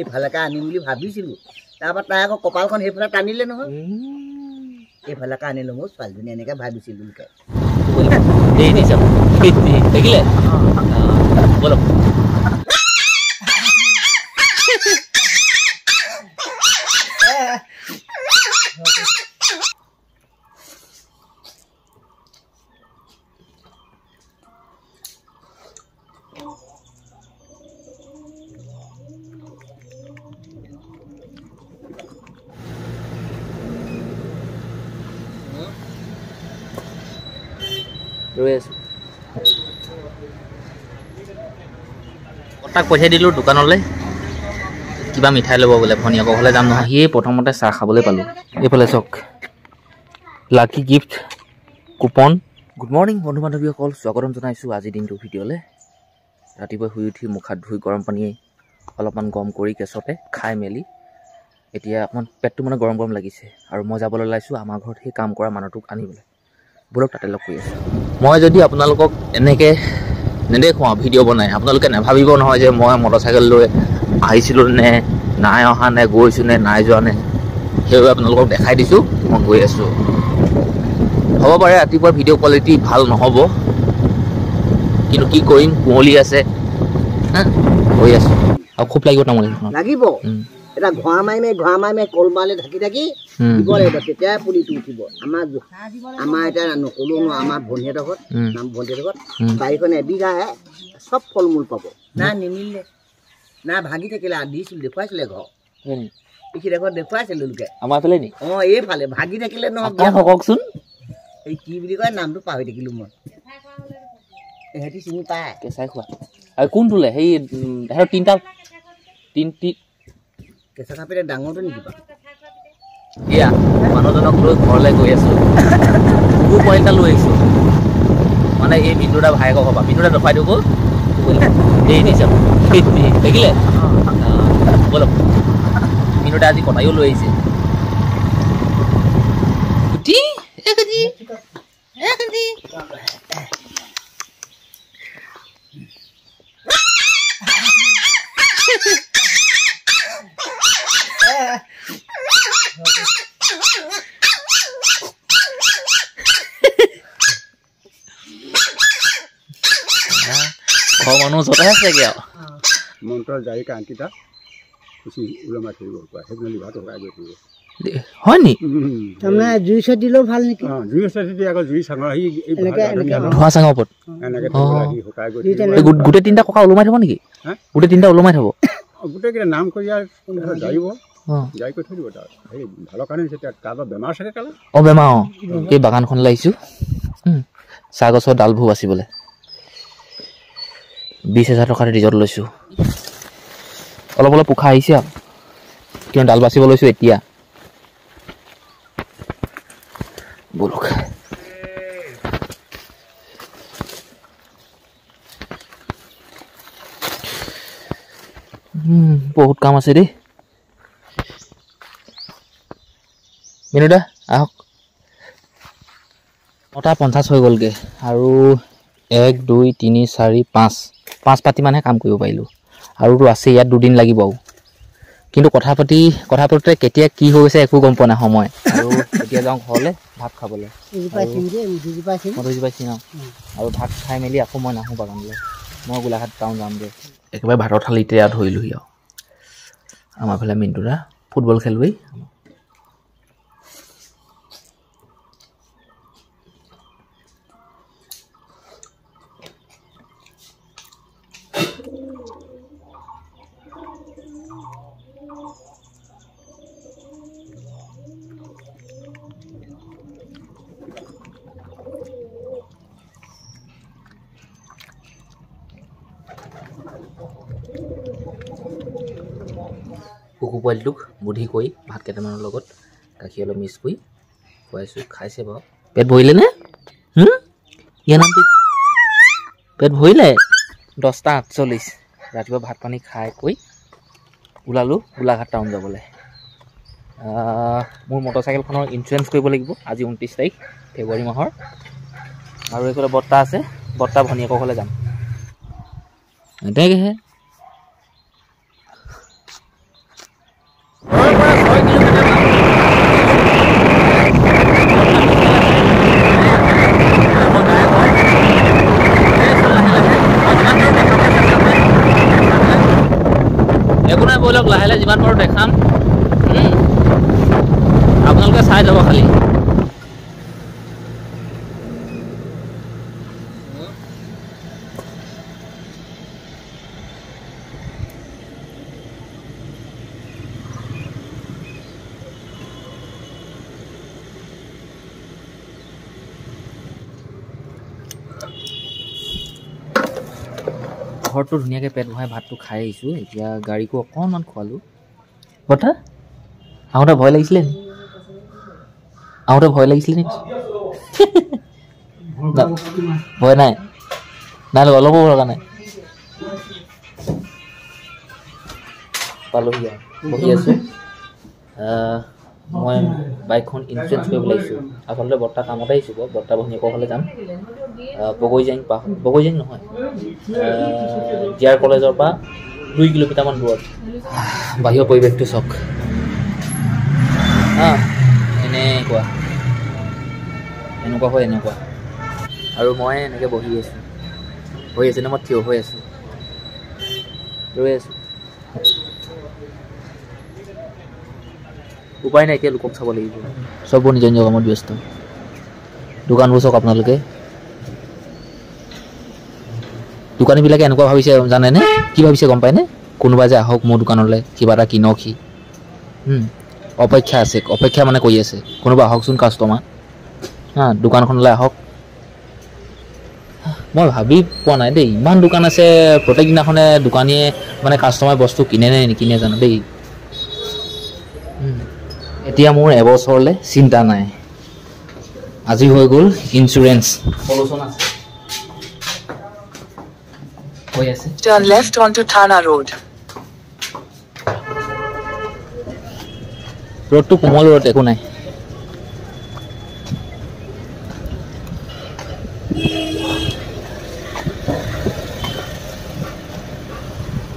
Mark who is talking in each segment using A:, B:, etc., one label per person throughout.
A: এইফালেকে আনিম বুলি ভাবিছিলোঁ তাৰপৰা তাই আকৌ কপালখন সেইফালে টানিলে নহয় এইফালেকে আনিলোঁ মোৰ ছোৱালীজনী এনেকৈ ভাবিছিলোঁ লোকে
B: দেখিলে বলক ৰৈ আছো তাক পঠিয়াই দিলোঁ দোকানলৈ কিবা মিঠাই ল'ব বোলে ভনীয়েকৰ ঘৰলৈ যাম নহয় সিয়ে প্ৰথমতে চাহ খাবলৈ পালোঁ এইফালে চাওক লাকি গিফ্ট কুপন গুড মৰ্ণিং বন্ধু বান্ধৱীসকল স্বাগতম জনাইছোঁ আজিৰ দিনটো ভিডিঅ'লৈ ৰাতিপুৱা শুই উঠি মুখ হাত ধুই গৰম পানীয়ে অলপমান গৰম কৰি গেছতে খাই মেলি এতিয়া অকণমান পেটটো মানে গৰম গৰম লাগিছে আৰু মই যাবলৈ ওলাইছোঁ আমাৰ ঘৰত সেই কাম কৰা মানুহটোক আনিবলৈ বলক তাতে লগ কৰি আছোঁ মই যদি আপোনালোকক এনেকৈ নেদেখোঁ আৰু ভিডিঅ' বনাই আপোনালোকে নাভাবিব নহয় যে মই মটৰচাইকেল লৈ আহিছিলোঁ নে নাই অহা নে গৈছোঁ নে নাই যোৱা নে সেইবাবে আপোনালোকক দেখাই দিছোঁ মই গৈ আছোঁ হ'ব পাৰে ৰাতিপুৱা ভিডিঅ' কোৱালিটি ভাল নহ'ব কিন্তু কি কৰিম কুঁৱলী আছে গৈ আছোঁ আৰু খুব লাগিব তামোল
A: লাগিব এটা ঘোঁৰা মাৰি মাৰি কল মালে ঢাকি দিব লাগিব তেতিয়াই পুলিটো উঠিব আমাৰ এতিয়া নক'লেও ন আমাৰ ভণ্টিহঁতৰ ঘৰত নাম ভণ্টিহঁতৰ ঘৰত বাৰীখন এবিঘাহে চব ফল মূল পাব না নিমিলে না ভাগি থাকিলে দিছিলোঁ দেখুৱাইছিলে ঘৰ এইখিনি ঘৰত দেখুৱাইছিলোঁ লোকে
B: আমাৰ ফালে নি
A: অঁ এইফালে ভাগি থাকিলে নহয়
B: কওকচোন
A: এই কি বুলি কয় নামটো পাহৰি থাকিলোঁ মই সিহঁতি চিনি পায়
B: কেঁচাই খোৱা আৰু কোনটোলে সেই সিহঁতৰ তিনিটা
A: কেঁচা খাপিতে ডাঙৰটো নেকি বাৰু
B: এয়া মানুহজনক লৈ ঘৰলৈ গৈ আছোঁ কুকুৰ পোৱালি এটা লৈ আহিছোঁ মানে এই মিনুদা ভায়েকক হ'বা মিনুদা দেখুৱাই দিব এই দিছে দেখিলে বলক মিনুদা আজি কটাইও লৈ আহিছে ঘৰৰ মানুহ ওচৰতে আছেগৈ আৰু
C: মন্ত্ৰৰ জাৰি কাণ্টিটা খুচি ওলমাই থৈ দিব পৰা সেইদিনা লিভাৰটো শুকাই গৈ থাকিব
B: হয় নি
A: তাৰমানে জুই চুই দিলেও ভাল নেকি
C: জুই চাতি দিয়ে আকৌ জুই চাঙৰ আহি
B: ধোঁৱা চাঙৰ ওপৰত
C: এনেকৈ শুকাই গৈ
B: গোটেই তিনিটা ককা ওলমাই থ'ব নেকি গোটেই তিনিটা ওলমাই থ'ব
C: গোটেইকেইটা নাম কৰি জাৰিব জাৰি কৰি থৈ দিব তাৰ হেৰি ভালৰ কাৰণে যেতিয়া কাৰোবাৰ বেমাৰ চাগে কালে
B: বেমাৰ এই বাগানখনলৈ আহিছোঁ চাহ গছৰ ডালবোৰ বাচিবলৈ 20,000 টকাৰ ৰিজৰ্ট লৈছোঁ অলপ অলপ পোখা আহিছে আৰু কিয় ডাল বাচিব লৈছোঁ এতিয়া বলক বহুত কাম আছে দেই মিনুদা আহক 9:50 হৈ গ'লগৈ আৰু 1 2 3 4 5 পাতিমানহে কাম কৰিব পাৰিলোঁ আৰুতো আছে ইয়াত 2 দিন লাগিব কিন্তু কথা পাতোঁতে কেতিয়া কি হৈ গৈছে একো গম পোৱা নাই সময় আৰু এতিয়া যাওঁ ঘৰলৈ ভাত খাবলৈ আৰু ভাত খাই মেলি আকৌ মই নাহোঁ বাগানলৈ মই গোলাঘাট টাউন যাম দে একেবাৰে ভাতৰ থালিতে ধৰিলোহি আৰু আমাৰ ফালে মিণ্টুদা ফুটবল খেলুৱৈ কুকুৰ পোৱালিটোক বুদ্ধি কৰি ভাত কেইটামানৰ লগত গাখীৰ অলপ মিক্স কৰি খুৱাইছোঁ খাইছে বাৰু পেট ভৰিলেনে ইয়াৰ নামটো পেট ভৰিলে 10:48 ৰাতিপুৱা ভাত পানী খাই কৈ ওলালোঁ গোলাঘাট টাউন যাবলৈ মোৰ মটৰচাইকেলখনৰ ইঞ্চুৰেঞ্চ কৰিব লাগিব আজি 29 তাৰিখ ফেব্ৰুৱাৰী মাহৰ আৰু এইফালে বৰ্তা আছে বৰ্তা ভনীয়েকৰ ঘৰলৈ যাম এনেকৈহে একো নাই বলক লাহে লাহে যিমান পাৰোঁ দেখাম আপোনালোকে চাই যাব খালি ঘৰটো ধুনীয়াকৈ পেট ভৰাই ভাতটো খাই আহিছোঁ এতিয়া গাড়ীকো অকণমান খোৱালোঁ কথা আহোঁতে ভয় লাগিছিলে নি আহোঁতে ভয় লাগিছিলে নেকি ভয় নাই নাই অলপো ভয় লগা নাই পালোহি বহি আছোঁ মই বাইকখন ইঞ্চুৰেঞ্চ কৰিব লাগিছোঁ আচলতে বৰ্তা কামত আহিছোঁ বৰ্তা ভনীয়েকৰ ঘৰলৈ যাম বগৈজাং বগৈজাং নহয় জিআৰ কলেজৰ পৰা 2 কিলোমিটাৰমান দূৰত বাহিৰৰ পৰিৱেশটো চাওক এনেকুৱা হয় এনেকুৱা আৰু মই এনেকৈ বহি আছোঁ হৈ আছে ন মই থিয় হৈ আছোঁ ৰৈ আছোঁ উপায় নাই এতিয়া লোকক চাব লাগিব চববোৰ নিজৰ নিজৰ কামত ব্যস্ত দোকানবোৰ চাওক আপোনালোকে দোকানীবিলাকে এনেকুৱা ভাবিছে জানেনে কি ভাবিছে গম পায়নে কোনোবাই যে আহক মোৰ দোকানলৈ কিবা এটা কিনক সি অপেক্ষা মানে কৰি আছে কোনোবা আহকচোন কাষ্টমাৰ দোকানখনলৈ আহক মই ভাবি পোৱা নাই দেই ইমান দোকান আছে প্ৰত্যেক দিনাখনে দোকানীয়ে মানে কাষ্টমাৰ বস্তু কিনে নে নিকিনে জানো দেই এতিয়া মোৰ এবছৰলৈ চিন্তা নাই আজি হৈ গ'ল ইঞ্চুৰেঞ্চ পলুচন আছে হৈ আছে
D: Turn left onto Thana Road.
B: रोडটো কোমল रोड একো নাই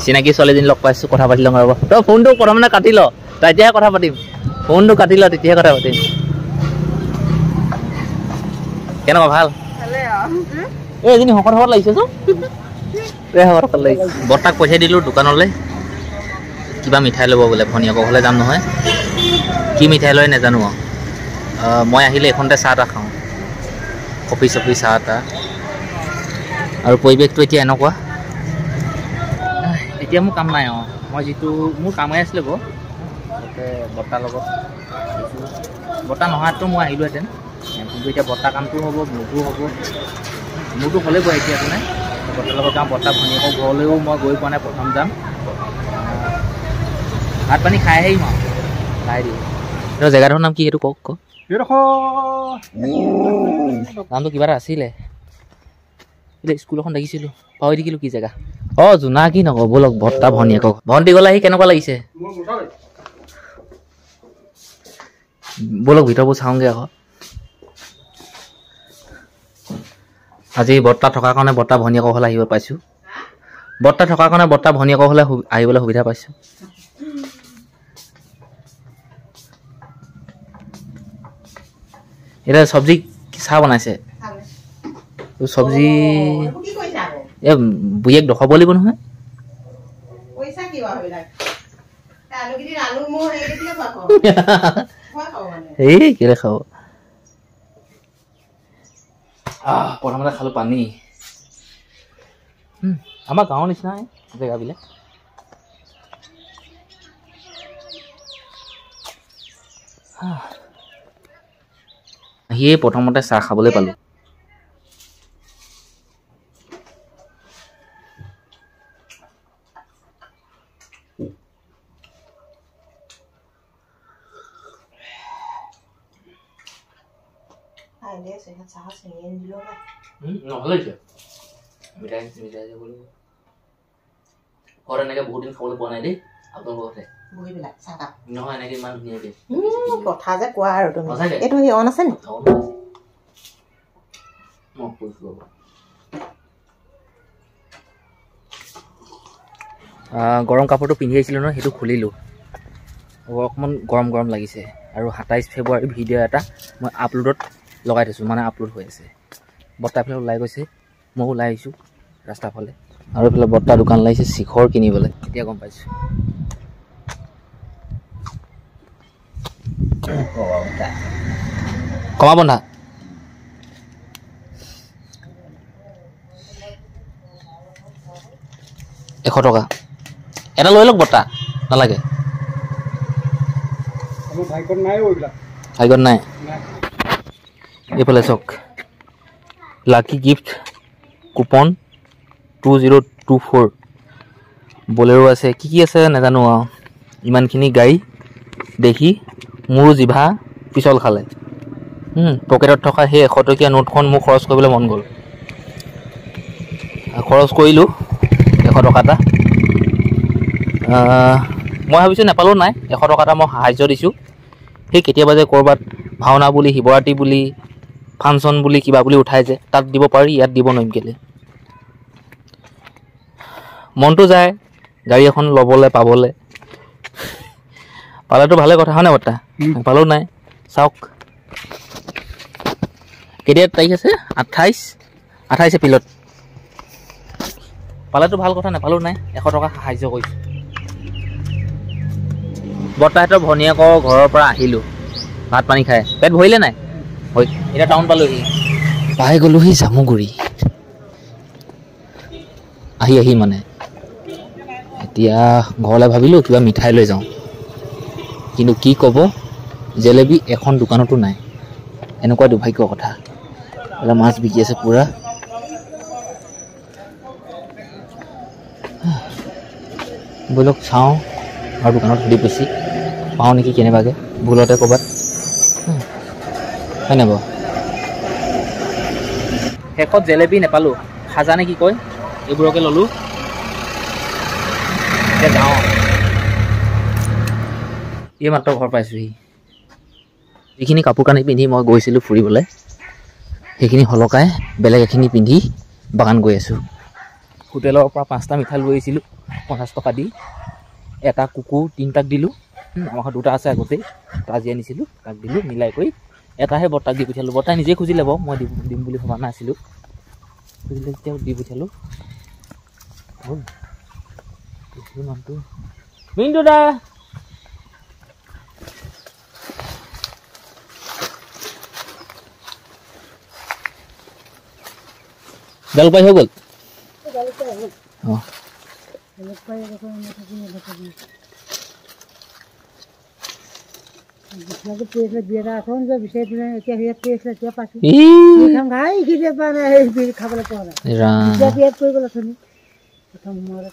B: চিনাকি ছোৱালীজনী লগ পাইছোঁ কথা পাতি লওঁ ৰ'ব তই ফোনটো প্ৰথমে কাটি ল তেতিয়াহে কথা পাতিম ফোনটো কাটি ল তেতিয়াহে কথা পাতিম কেনেকুৱা ভাল এই এজনী শকত শকত লাগিছে বৰ্তাক পঠিয়াই দিলোঁ দোকানলৈ কিবা মিঠাই ল'ব বোলে ভনীয়েকৰ ঘৰলৈ যাম নহয় কি মিঠাই লয় নাজানো মই আহিলে এইখনতে চাহ এটা খাওঁ কফি চফি চাহ এটা আৰু পৰিৱেশটো এতিয়া এনেকুৱা এতিয়া মোৰ কাম নাই মই যিটো মোৰ কামেই আছিলে তাতে বৰ্তাৰ লগত বৰ্তা নোহোৱাতো মই আহিলোহেঁতেন কিন্তু এতিয়া বৰ্তা কামটো হ'ব মোৰতো হ'লেই গৈ এতিয়াতো নাই বৰ্তাৰ লগত যাওঁ বৰ্তা ভনীয়েকৰ ঘৰলৈও মই গৈ পোৱা নাই প্ৰথম যাম ভাত পানী খাই আহিম খাই দিম জেগাটোৰ নাম কি সেইটো কওক নামটো কিবা এটা আছিলে স্কুল এখন দেখিছিলোঁ পাহৰি থাকিলোঁ কি জেগা জোনা কি নকওঁ ব'লক বৰ্তা ভনীয়েকক ভণ্টি গ'লে আহি কেনেকুৱা লাগিছে ব'লক ভিতৰবোৰ চাওঁগৈ আকৌ আজি বৰ্তা থকাৰ কাৰণে বৰ্তা ভনীয়েকৰ ঘৰলৈ আহিব পাইছোঁ বৰ্তা থকাৰ কাৰণে বৰ্তা ভনীয়েকৰ ঘৰলৈ আহিবলৈ সুবিধা পাইছোঁ এতিয়া চব্জি চাহ বনাইছে চব্জি এই বুঢ়ীয়েক দেখাব লাগিব নহয় এই কেলে খাব প্ৰথমতে খালোঁ পানী আমাৰ গাঁৱৰ নিচিনাই জেগাবিলাক আহিয়ে প্ৰথমতে চাহ খাবলৈ পালোঁ ঘৰত এনেকৈ বহুত দিন খাবলৈ পোৱা নাই দেই আপোনালোকৰ ঘৰতে নহয় এনেকৈ ইমান ধুনীয়াকৈ
E: কথা যে কোৱা আৰু তুমি এইটো অন আছে নি
B: গৰম কাপোৰটো পিন্ধি আহিছিলোঁ নহয় সেইটো খুলিলোঁ অকণমান গৰম গৰম লাগিছে আৰু 27 ফেব্ৰুৱাৰী ভিডিঅ' এটা মই আপলোডত লগাই থৈছোঁ মানে আপলোড হৈ আছে বৰ্তা ফালে ওলাই গৈছে মই ওলাই আহিছোঁ ৰাস্তাৰ ফালে আৰু এইফালে বৰ্তা দোকান লাগিছে শিখৰ কিনিবলৈ এতিয়া গম পাইছোঁ কমা বন্ধা $100 এটা লৈ লওক বৰ্তা নালাগে ভাগ্যত নাই এইফালে চাওক লাকি গিফ্ট কুপন 2024 বলেৰো আছে কি আছে নাজানো আৰু ইমানখিনি গাড়ী দেখি মোৰো জিভা পিছল খালে পকেটত থকা সেই 100 টকীয়া নোটখন মোক খৰচ কৰিবলৈ মন গ'ল খৰচ কৰিলোঁ 100 টকা এটা মই ভাবিছোঁ নেপালো নাই 100 টকা এটা মই সাহাৰ্য দিছোঁ সেই কেতিয়াবা যে ক'ৰবাত ভাওনা বুলি শিৱৰাত্ৰি বুলি ফাংচন বুলি কিবা বুলি উঠাই যে তাত দিব পাৰি ইয়াত দিব নোৱাৰিম কেলৈ মনটো যায় গাড়ী এখন ল'বলৈ পাবলৈ পালেতো ভালে কথা হয়নে বৰ্তা পালেও নাই চাওক কেতিয়া তাৰিখ আছে 28 এপ্ৰিলত পালেতো ভাল কথা নাপালেও নাই 100 টকা সাহাৰ্য কৰিছোঁ বৰ্তাহঁতৰ ভনীয়েকৰ ঘৰৰ পৰা আহিলোঁ ভাত পানী খাই পেট ভৰিলে নাই হয় এতিয়া টাউন পালোহি পাই গ'লোহি জামুগুৰি আহি মানে এতিয়া ঘৰলৈ ভাবিলোঁ কিবা মিঠাই লৈ যাওঁ কিন্তু কি ক'ব জেলেবি এখন দোকানতো নাই এনেকুৱা দুৰ্ভাগ্যৰ কথা এটা মাছ বিকি আছে পুৰা বলক চাওঁ আৰু দোকানত সুধি পুছি পাওঁ নেকি কেনেবাকৈ ভুলতে ক'ৰবাত হয় নাই বাৰু শেষত জেলেবি নাপালোঁ খাজা নে কি কয় এইবোৰকে ল'লোঁ এতিয়া যাওঁ এই মাত্ৰ ঘৰ পাইছোঁহি যিখিনি কাপোৰ কানি পিন্ধি মই গৈছিলোঁ ফুৰিবলৈ সেইখিনি সলকাই বেলেগ এখিনি পিন্ধি বাগান গৈ আছোঁ হোটেলৰ পৰা 5টা মিঠাই লৈ আহিছিলোঁ 50 টকা দি এটা কুকুৰ 3টাক দিলোঁ আমাৰ ঘৰত 2টা আছে আগতেই আজি আনিছিলোঁ তাক দিলোঁ মিলাই কৰি এটাহে বৰ্তাক দি পঠিয়ালোঁ বৰ্তাই নিজে খুজি ল'ব মই দিম বুলি ভবা নাছিলোঁ খুজিলে তেতিয়া দি পঠিয়ালোঁ মানুহটো মিণ্টু দা জলপাই হৈ গ'ল অঁ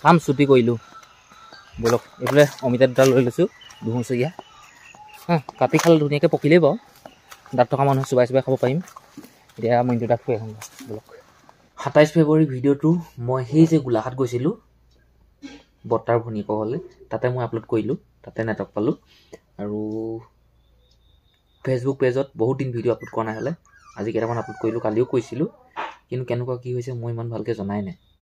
B: কাম ছুটি কৰিলোঁ বলক এইফালে অমিতা 2টা লৈ লৈছোঁ দুহচৰীয়া কাটি খালে ধুনীয়াকৈ পকিলেই বাৰু দাঁত থকা মানুহ চুবাই খাব পাৰিম এতিয়া মই দাঁত থৈ আহোঁ বলক 27 ফেব্ৰুৱাৰী ভিডিঅ'টো মই সেই যে গোলাঘাট গৈছিলোঁ বৰ্তাৰ ভনীয়েকৰ ঘৰলৈ তাতে মই আপলোড কৰিলোঁ তাতে নেটৱৰ্ক পালোঁ আৰু ফেচবুক পেজত বহুত দিন ভিডিঅ' আপলোড কৰা নাই হ'লে আজি কেইটামান আপলোড কৰিলোঁ কালিও কৈছিলোঁ কিন্তু কেনেকুৱা কি হৈছে মই ইমান ভালকৈ জনাই নাই